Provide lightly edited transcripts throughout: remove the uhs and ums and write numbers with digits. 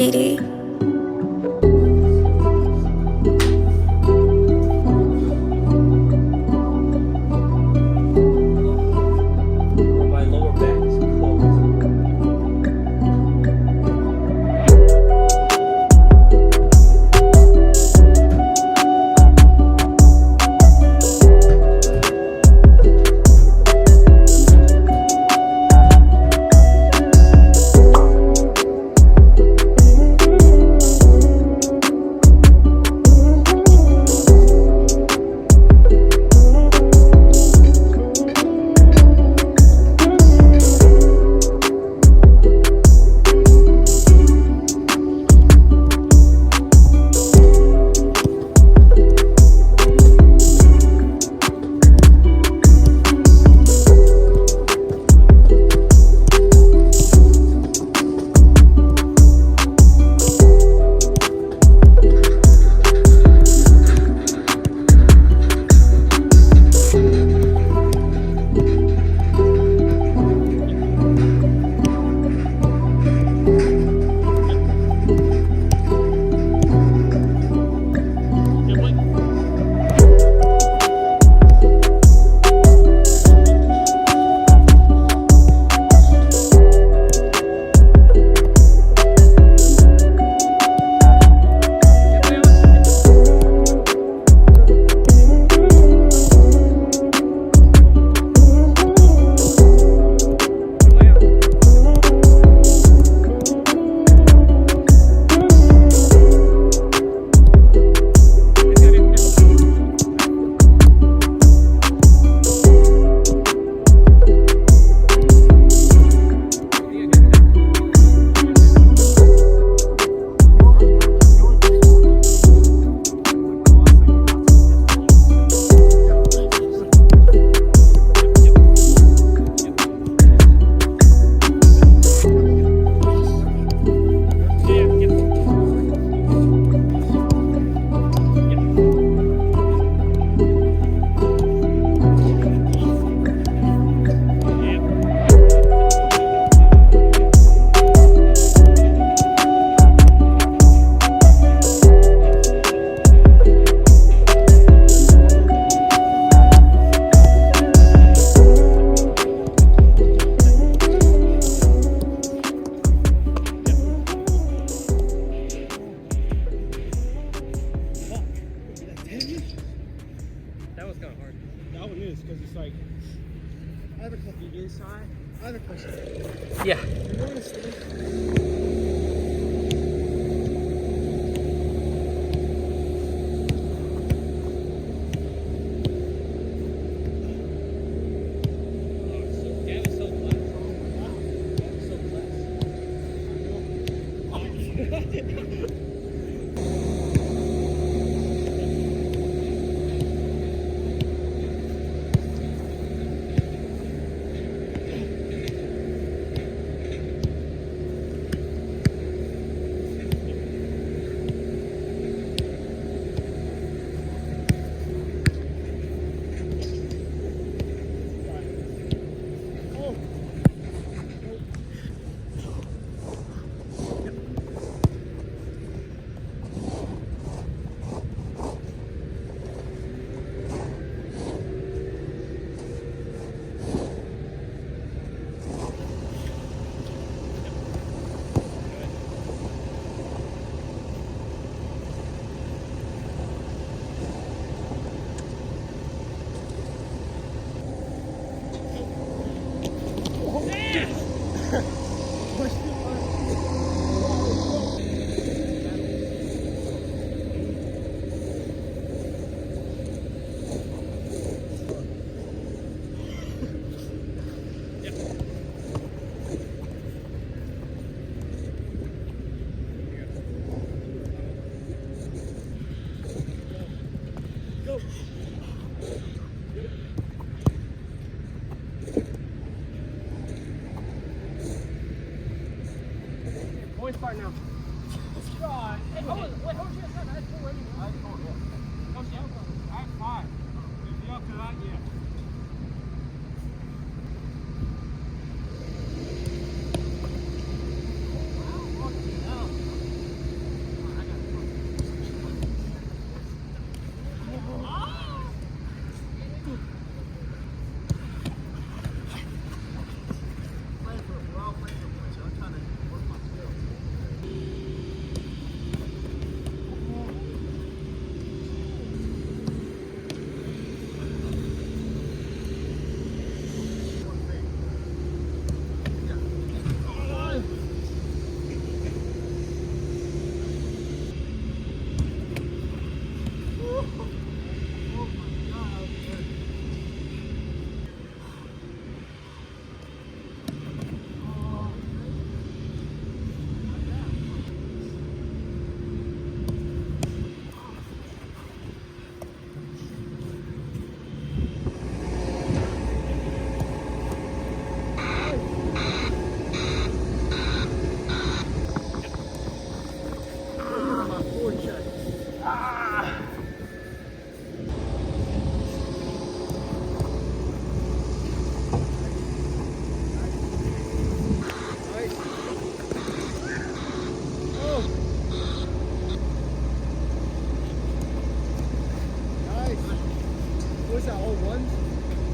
GD. My lower back is closed. That was kind of hard. That one is, because it's like, I have a couple inside. I have a question. Yeah. You're going to sleep. Boys part now. God. Hey, how was you? I had 4 ready. I had 4, yeah. Come down, bro. I had 5. If you're up to that, yeah. what's that, all ones?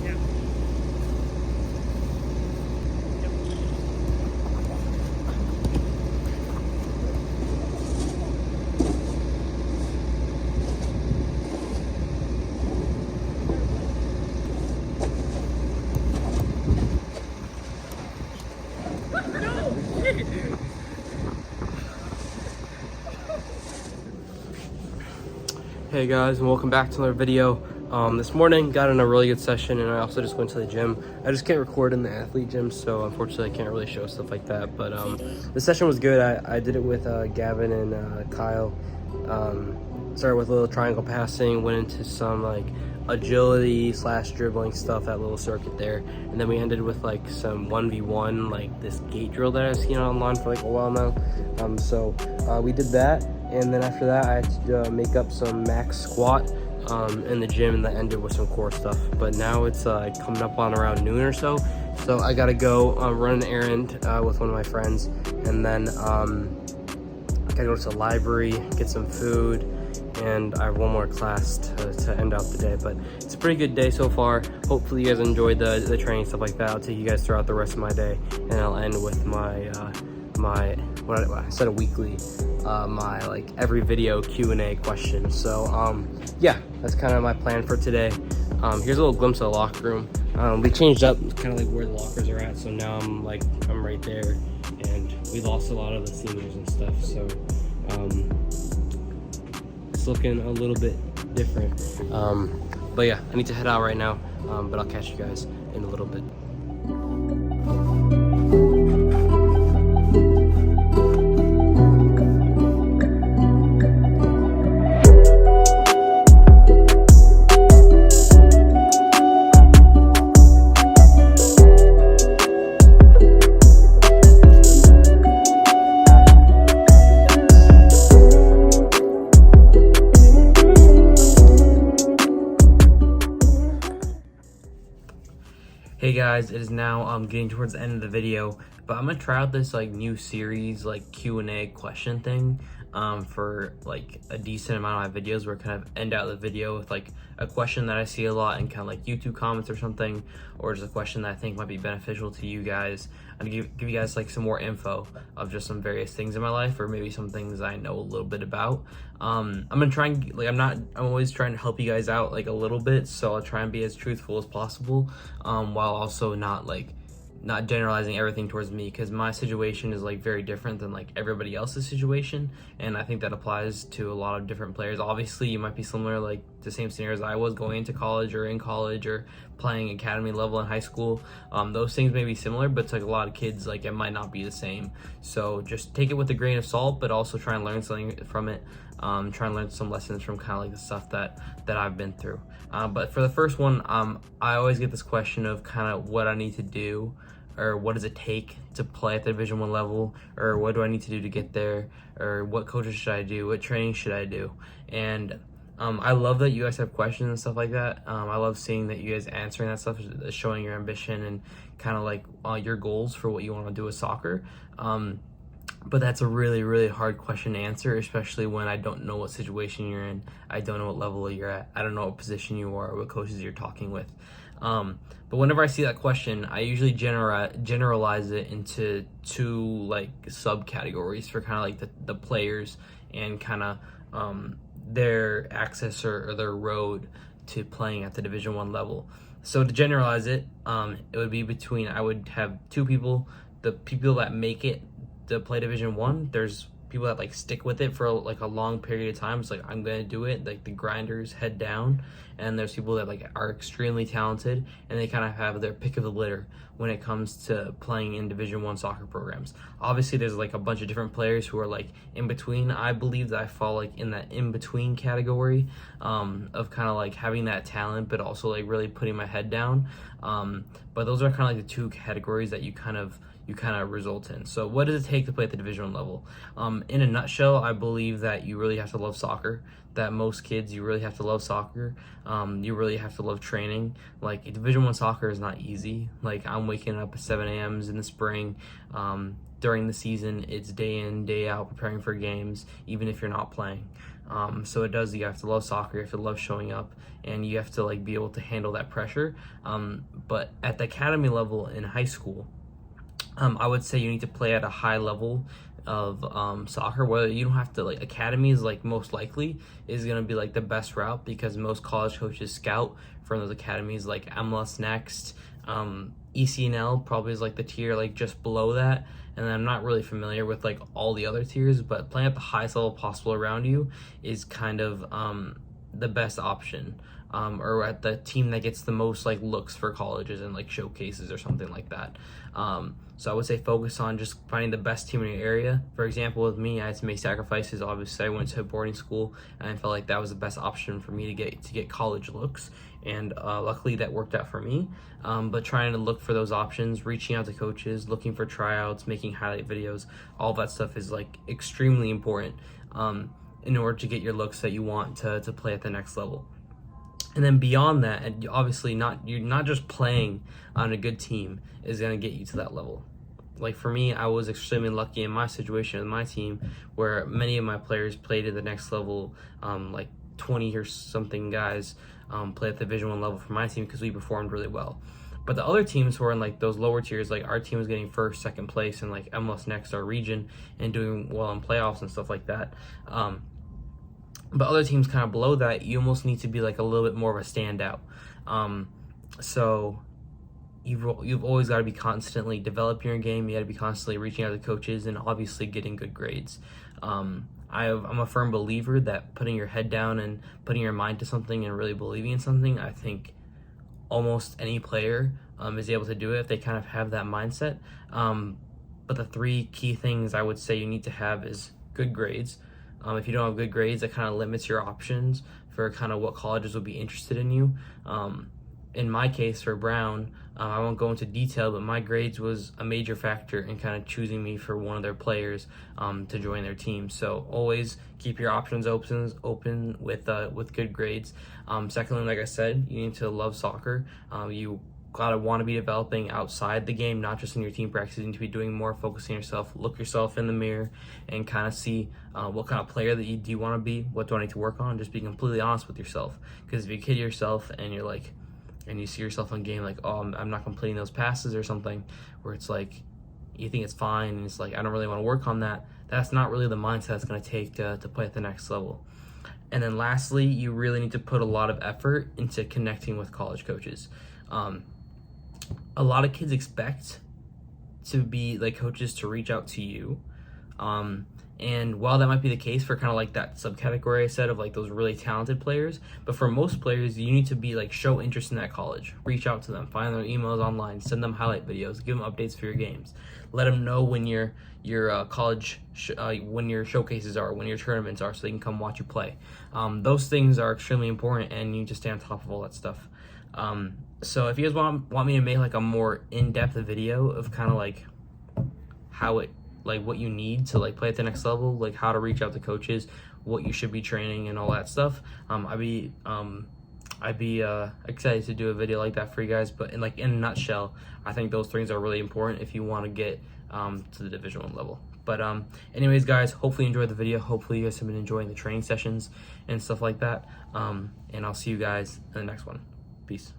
Yeah. Hey guys, and welcome back to another video. This morning got in a really good session, and I also just went to the gym. I just can't record in the athlete gym, so unfortunately I can't really show stuff like that, but the session was good. I did it with Gavin and Kyle. Started with a little triangle passing, went into some like agility / dribbling stuff, that little circuit there, and then we ended with like some 1v1, like this gate drill that I've seen online for like a while now. So we did that, and then after that I had to make up some max squat in the gym, and that ended with some core stuff. But now it's coming up on around noon or so I gotta go run an errand with one of my friends, and then I gotta go to the library, get some food, and I have one more class to end out the day. But it's a pretty good day so far. Hopefully you guys enjoyed the training, stuff like that. I'll take you guys throughout the rest of my day, and I'll end with my what I said a weekly, my like every video Q&A question. So yeah, that's kind of my plan for today. Here's a little glimpse of the locker room. We changed up kind of like where the lockers are at, so now I'm right there, and we lost a lot of the seniors and stuff, so it's looking a little bit different. But yeah, I need to head out right now, but I'll catch you guys in a little bit. Hey guys, it is now getting towards the end of the video, but I'm gonna try out this like new series, like Q&A question thing for like a decent amount of my videos, where I kind of end out the video with like a question that I see a lot in kind of like YouTube comments or something, or just a question that I think might be beneficial to you guys, and give you guys like some more info of just some various things in my life, or maybe some things I know a little bit about. I'm gonna try and like I'm always trying to help you guys out like a little bit, so I'll try and be as truthful as possible, while also not generalizing everything towards me, because my situation is like very different than like everybody else's situation, and I think that applies to a lot of different players. Obviously you might be similar, like the same scenario as I was going into college, or in college, or playing academy level in high school. Those things may be similar, but to like a lot of kids, like it might not be the same. So just take it with a grain of salt, but also try and learn something from it. Try and learn some lessons from kind of like the stuff that I've been through. But for the first one, I always get this question of kind of what I need to do, or what does it take to play at the Division I level, or what do I need to do to get there, or what coaches should I do, what training should I do. And I love that you guys have questions and stuff like that. I love seeing that you guys answering that stuff, showing your ambition and kind of like your goals for what you want to do with soccer. But that's a really, really hard question to answer, especially when I don't know what situation you're in. I don't know what level you're at. I don't know what position you are, or what coaches you're talking with. But whenever I see that question, I usually generalize it into two like subcategories for kind of like the players, and kind of their access or their road to playing at the Division I level. So to generalize it, it would be between, I would have two people: the people that make it to play Division I. There's people that like stick with it for like a long period of time. It's like, I'm gonna do it, like the grinders, head down. And there's people that like are extremely talented, and they kind of have their pick of the litter when it comes to playing in Division I soccer programs. Obviously there's like a bunch of different players who are like in between. I believe that I fall like in that in between category, of kind of like having that talent but also like really putting my head down. But those are kind of like the two categories that you kind of result in. So what does it take to play at the Division I level? In a nutshell, I believe that you really have to love soccer. That most kids, you really have to love soccer. You really have to love training. Like Division I soccer is not easy. Like I'm waking up at 7 a.m. in the spring. During the season, it's day in, day out preparing for games, even if you're not playing. So it does, you have to love soccer, you have to love showing up, and you have to like be able to handle that pressure. But at the academy level in high school, I would say you need to play at a high level of soccer. Whether you don't have to, like, academies, like, most likely is going to be like the best route, because most college coaches scout from those academies, like MLS Next. ECNL probably is like the tier like just below that, and I'm not really familiar with like all the other tiers, but playing at the highest level possible around you is kind of the best option, or at the team that gets the most like looks for colleges and like showcases or something like that. So I would say focus on just finding the best team in your area. For example, with me, I had to make sacrifices. Obviously, I went to a boarding school, and I felt like that was the best option for me to get college looks, and luckily that worked out for me. But trying to look for those options, reaching out to coaches, looking for tryouts, making highlight videos, all that stuff is like extremely important in order to get your looks that you want to play at the next level. And then beyond that, and obviously you're not just playing on a good team is going to get you to that level. Like for me, I was extremely lucky in my situation with my team, where many of my players played at the next level. Like 20 or something guys play at the Division 1 level for my team because we performed really well. But the other teams who are in like those lower tiers, like our team was getting first, second place in like MLS Next, our region, and doing well in playoffs and stuff like that. But other teams kind of below that, you almost need to be like a little bit more of a standout. So you've always got to be constantly developing your game. You got to be constantly reaching out to coaches and obviously getting good grades. I'm a firm believer that putting your head down and putting your mind to something and really believing in something, I think almost any player is able to do it if they kind of have that mindset. But the three key things I would say you need to have is good grades. If you don't have good grades, that kind of limits your options for kind of what colleges will be interested in you. In my case, for Brown, I won't go into detail, but my grades was a major factor in kind of choosing me for one of their players to join their team. So always keep your options open with good grades. Secondly, like I said, you need to love soccer. You gotta want to be developing outside the game, not just in your team practices. You need to be doing more, focusing yourself, look yourself in the mirror, and kind of see what kind of player that you do want to be. What do I need to work on? Just be completely honest with yourself. Because if you kid yourself and you're like, and you see yourself on game like, oh, I'm not completing those passes or something, where it's like you think it's fine and it's like I don't really want to work on that. That's not really the mindset it's going to take to play at the next level. And then lastly, you really need to put a lot of effort into connecting with college coaches. A lot of kids expect to be like coaches to reach out to you. And while that might be the case for kind of like that subcategory I said of like those really talented players, but for most players, you need to be like show interest in that college, reach out to them, find their emails online, send them highlight videos, give them updates for your games, let them know when your college when your showcases are, when your tournaments are, so they can come watch you play. Those things are extremely important, and you need to stay on top of all that stuff. So if you guys want me to make like a more in-depth video of kind of like how it, like what you need to like play at the next level, like how to reach out to coaches, what you should be training and all that stuff, I'd be excited to do a video like that for you guys. But in a nutshell, I think those things are really important if you want to get to the Division 1 level. But anyways, guys, hopefully you enjoyed the video. Hopefully you guys have been enjoying the training sessions and stuff like that. And I'll see you guys in the next one. Peace.